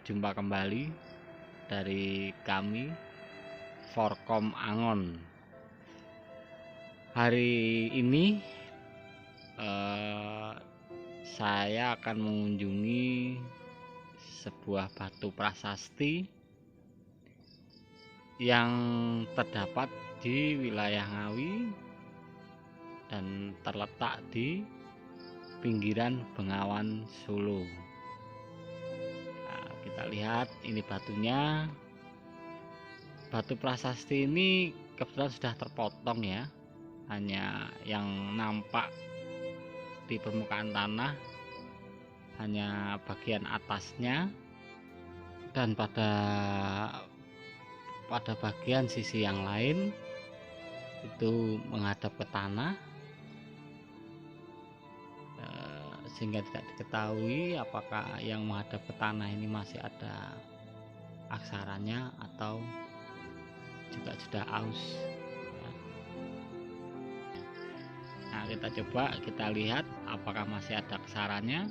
Jumpa kembali dari kami Forkom Angon. Hari ini saya akan mengunjungi sebuah batu prasasti yang terdapat di wilayah Ngawi dan terletak di pinggiran Bengawan Solo. Nah, kita lihat ini batunya. Batu prasasti ini kebetulan sudah terpotong ya, hanya yang nampak di permukaan tanah hanya bagian atasnya, dan pada bagian sisi yang lain itu menghadap ke tanah, sehingga tidak diketahui apakah yang menghadap ke tanah ini masih ada aksaranya atau juga sudah aus. Nah, kita lihat apakah masih ada aksaranya.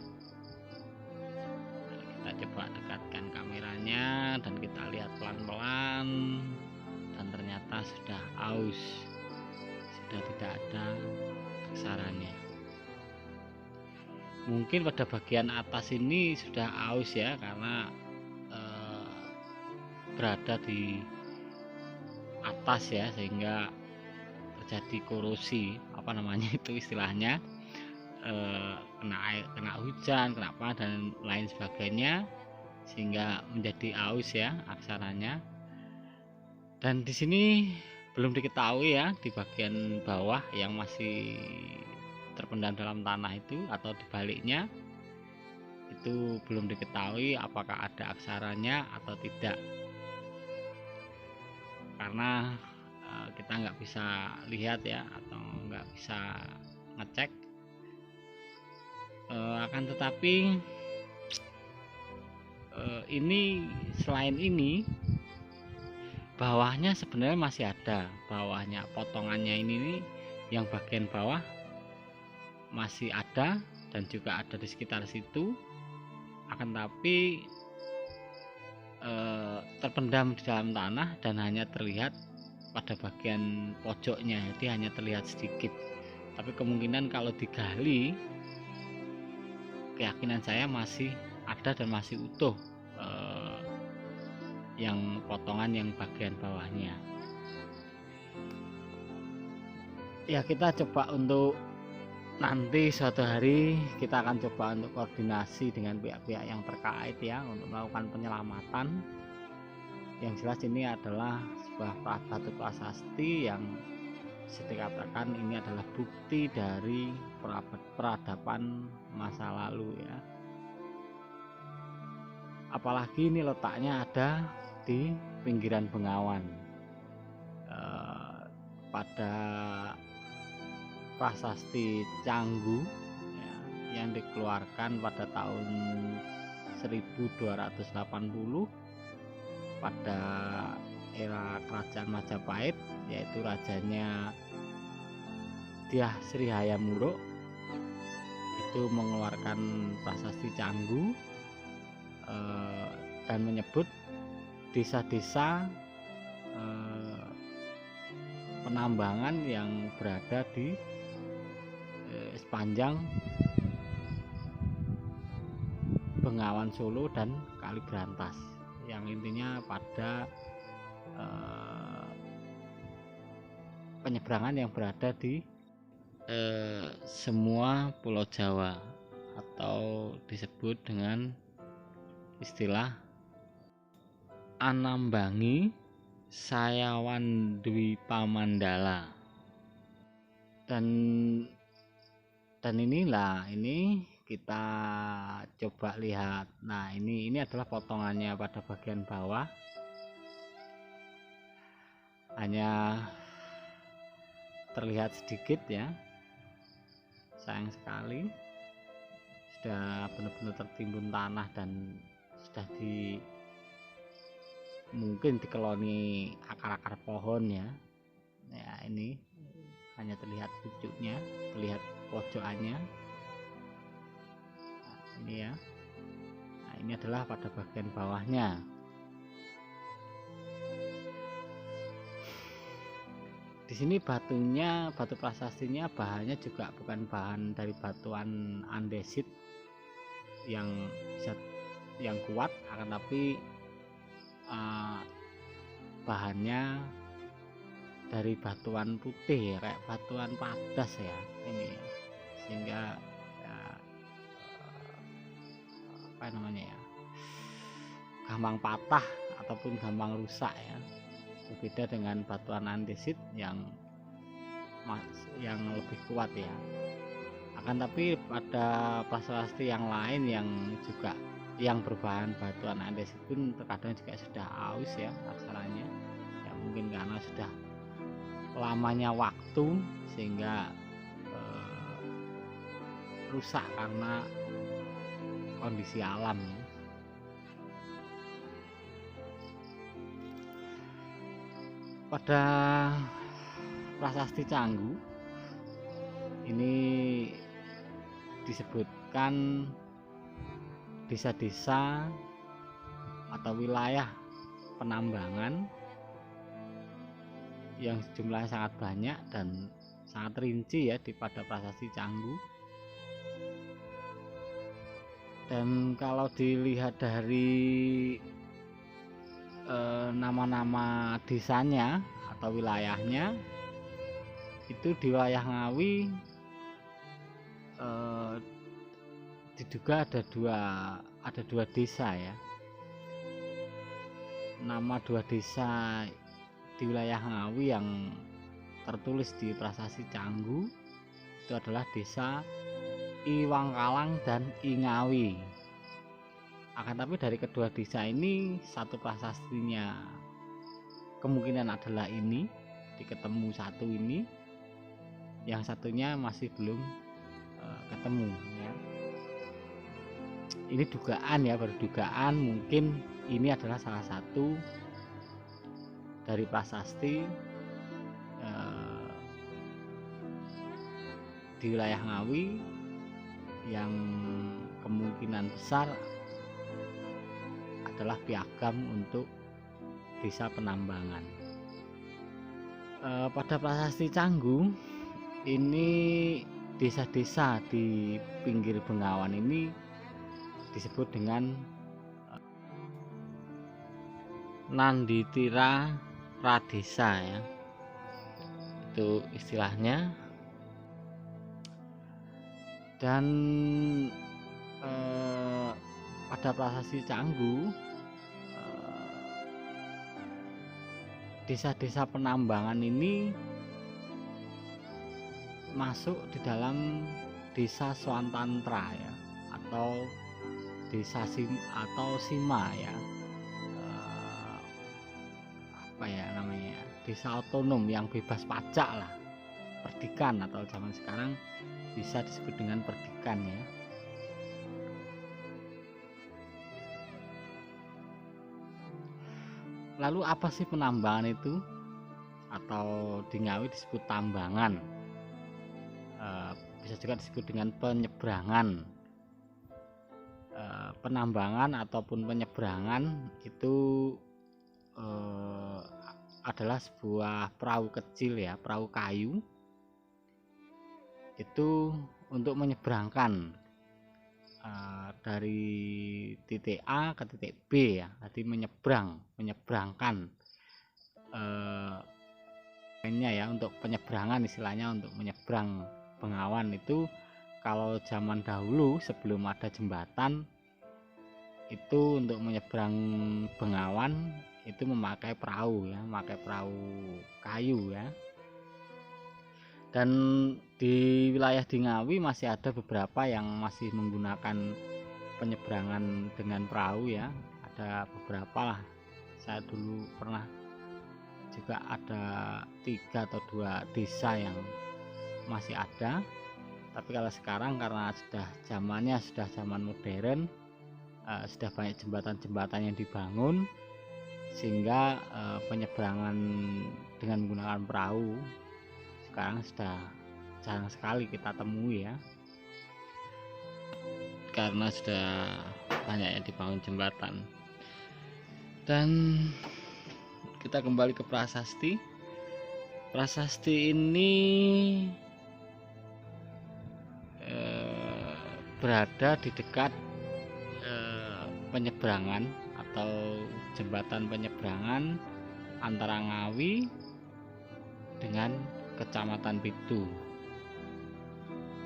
Kita coba dekatkan kameranya dan kita lihat pelan-pelan, dan ternyata sudah aus, sudah tidak ada aksaranya. Mungkin pada bagian atas ini sudah aus ya, karena berada di atas ya, sehingga terjadi korosi, apa namanya itu istilahnya, kena hujan, kena panas dan lain sebagainya, sehingga menjadi aus ya aksaranya. Dan di sini belum diketahui ya, di bagian bawah yang masih terpendam dalam tanah itu atau dibaliknya itu belum diketahui apakah ada aksaranya atau tidak, karena kita nggak bisa lihat ya, atau nggak bisa ngecek. Akan tetapi ini selain ini bawahnya sebenarnya masih ada, bawahnya potongannya ini nih, yang bagian bawah masih ada dan juga ada di sekitar situ, akan tapi terpendam di dalam tanah dan hanya terlihat pada bagian pojoknya, jadi hanya terlihat sedikit. Tapi kemungkinan kalau digali, keyakinan saya masih ada dan masih utuh yang potongan yang bagian bawahnya. Ya, kita coba untuk nanti suatu hari kita akan coba untuk koordinasi dengan pihak-pihak yang terkait ya, untuk melakukan penyelamatan. Yang jelas ini adalah sebuah batu prasasti yang bisa dikatakan ini adalah bukti dari peradaban masa lalu ya. Apalagi ini letaknya ada di pinggiran Bengawan. Pada prasasti Canggu ya, yang dikeluarkan pada tahun 1280 pada era kerajaan Majapahit, yaitu rajanya Dyah Sri Hayam-Wuruk, itu mengeluarkan prasasti Canggu dan menyebut desa-desa penambangan yang berada di sepanjang Bengawan Solo dan Kali Brantas, yang intinya pada penyeberangan yang berada di semua Pulau Jawa, atau disebut dengan istilah Anambangi Sayawan Dwi Pamandala. Dan inilah, ini kita coba lihat. Nah, ini adalah potongannya pada bagian bawah, hanya terlihat sedikit ya, sayang sekali, sudah benar-benar tertimbun tanah dan sudah mungkin dikeloni akar-akar pohon ya. Ya, ini hanya terlihat pucuknya, terlihat pojokannya. Nah, ini ya. Nah, ini adalah pada bagian bawahnya. Di sini batunya, batu prasastinya bahannya juga bukan bahan dari batuan andesit yang bisa yang kuat, akan tapi bahannya dari batuan putih ya, kayak batuan padas ya ini ya. Sehingga ya, apa namanya ya, gampang patah ataupun gampang rusak ya. Berbeda dengan batuan andesit yang lebih kuat ya. Akan tapi pada prasasti yang lain yang juga yang berbahan batuan andesit pun terkadang juga sudah aus ya asalnya ya, mungkin karena sudah lamanya waktu sehingga rusak karena kondisi alam ya. Pada prasasti Canggu ini disebutkan desa-desa atau wilayah penambangan yang jumlahnya sangat banyak dan sangat rinci ya pada prasasti Canggu. Dan kalau dilihat dari nama-nama desanya atau wilayahnya, itu di wilayah Ngawi diduga ada dua desa ya. Nama dua desa di wilayah Ngawi yang tertulis di prasasti Canggu itu adalah desa Iwangkalang dan Ingawi. Akan tapi dari kedua desa ini satu prasastinya kemungkinan adalah ini, diketemu satu ini, yang satunya masih belum ketemu ya. Ini dugaan ya, berdugaan mungkin ini adalah salah satu dari prasasti di wilayah Ngawi yang kemungkinan besar adalah piagam untuk desa penambangan. Pada prasasti Canggu ini desa-desa di pinggir Bengawan ini disebut dengan Nanditira Pradesa ya, itu istilahnya. Dan pada prasasti Canggu desa-desa penambangan ini masuk di dalam desa Swantantra ya, atau desa Sima ya, apa ya namanya, desa otonom yang bebas pajak lah, perdikan atau zaman sekarang bisa disebut dengan perdikan ya. Lalu apa sih penambangan itu? Atau di Ngawi disebut tambangan, bisa juga disebut dengan penyeberangan. Penambangan ataupun penyeberangan itu adalah sebuah perahu kecil ya, perahu kayu, itu untuk menyeberangkan dari titik A ke titik B ya, jadi menyeberangkan lainnya ya, untuk penyeberangan istilahnya, untuk menyeberang Bengawan itu kalau zaman dahulu sebelum ada jembatan itu untuk menyeberang Bengawan itu memakai perahu ya, memakai perahu kayu ya. Dan di wilayah di Ngawi masih ada beberapa yang masih menggunakan penyeberangan dengan perahu ya, ada beberapa lah. Saya dulu pernah juga ada 3 atau 2 desa yang masih ada. Tapi kalau sekarang karena zamannya sudah zaman modern, sudah banyak jembatan-jembatan yang dibangun, sehingga penyeberangan dengan menggunakan perahu sekarang sudah jarang sekali kita temui ya, karena sudah banyaknya dibangun jembatan. Dan kita kembali ke prasasti. Prasasti ini berada di dekat penyeberangan atau jembatan penyeberangan antara Ngawi dengan Kecamatan Pitu.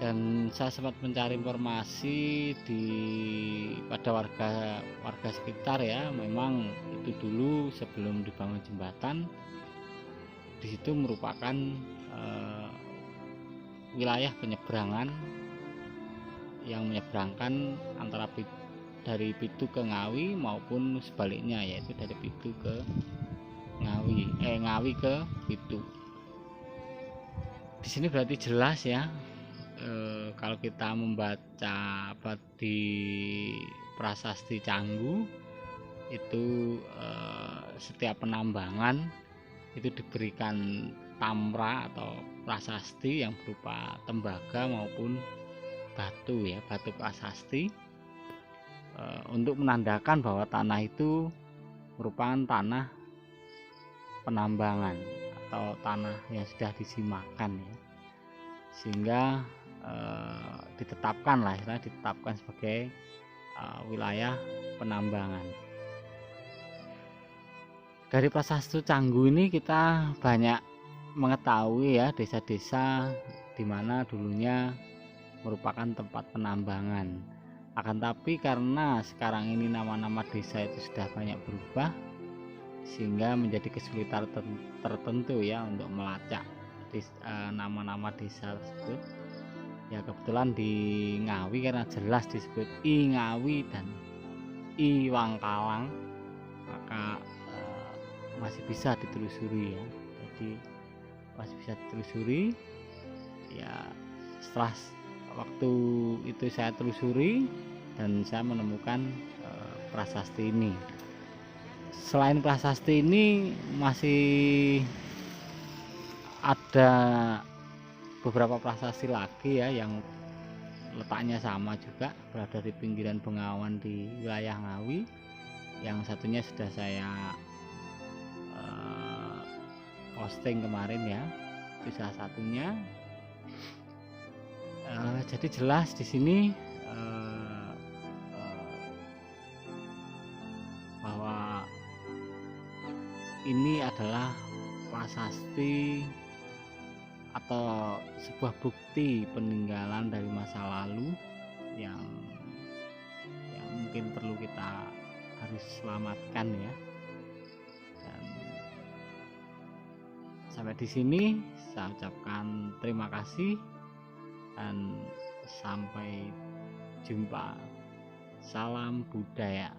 Dan saya sempat mencari informasi pada warga sekitar ya, memang itu dulu sebelum dibangun jembatan di situ merupakan wilayah penyeberangan yang menyeberangkan antara dari Pitu ke Ngawi maupun sebaliknya, yaitu dari Pitu ke Ngawi ke Pitu. Di sini berarti jelas ya, kalau kita membaca di prasasti Canggu itu setiap penambangan itu diberikan tamra atau prasasti yang berupa tembaga maupun batu ya, batu prasasti untuk menandakan bahwa tanah itu merupakan tanah penambangan atau tanah yang sudah disimakan ya, sehingga ditetapkan sebagai wilayah penambangan. Dari prasasti Canggu ini kita banyak mengetahui ya desa-desa di mana dulunya merupakan tempat penambangan. Akan tapi karena sekarang ini nama-nama desa itu sudah banyak berubah, sehingga menjadi kesulitan tertentu ya untuk melacak nama-nama desa tersebut. Ya kebetulan di Ngawi karena jelas disebut I Ngawi dan I Wangkalang, maka masih bisa ditelusuri ya. Jadi masih bisa ditelusuri ya. Setelah waktu itu saya telusuri dan saya menemukan prasasti ini. Selain prasasti ini masih ada beberapa prasasti lagi ya yang letaknya sama juga, berada di pinggiran Bengawan di wilayah Ngawi. Yang satunya sudah saya posting kemarin ya, itu salah satunya. Jadi jelas di sini bahwa ini adalah prasasti atau sebuah bukti peninggalan dari masa lalu yang mungkin perlu kita harus selamatkan ya. Dan sampai di sini saya ucapkan terima kasih dan sampai jumpa. Salam budaya.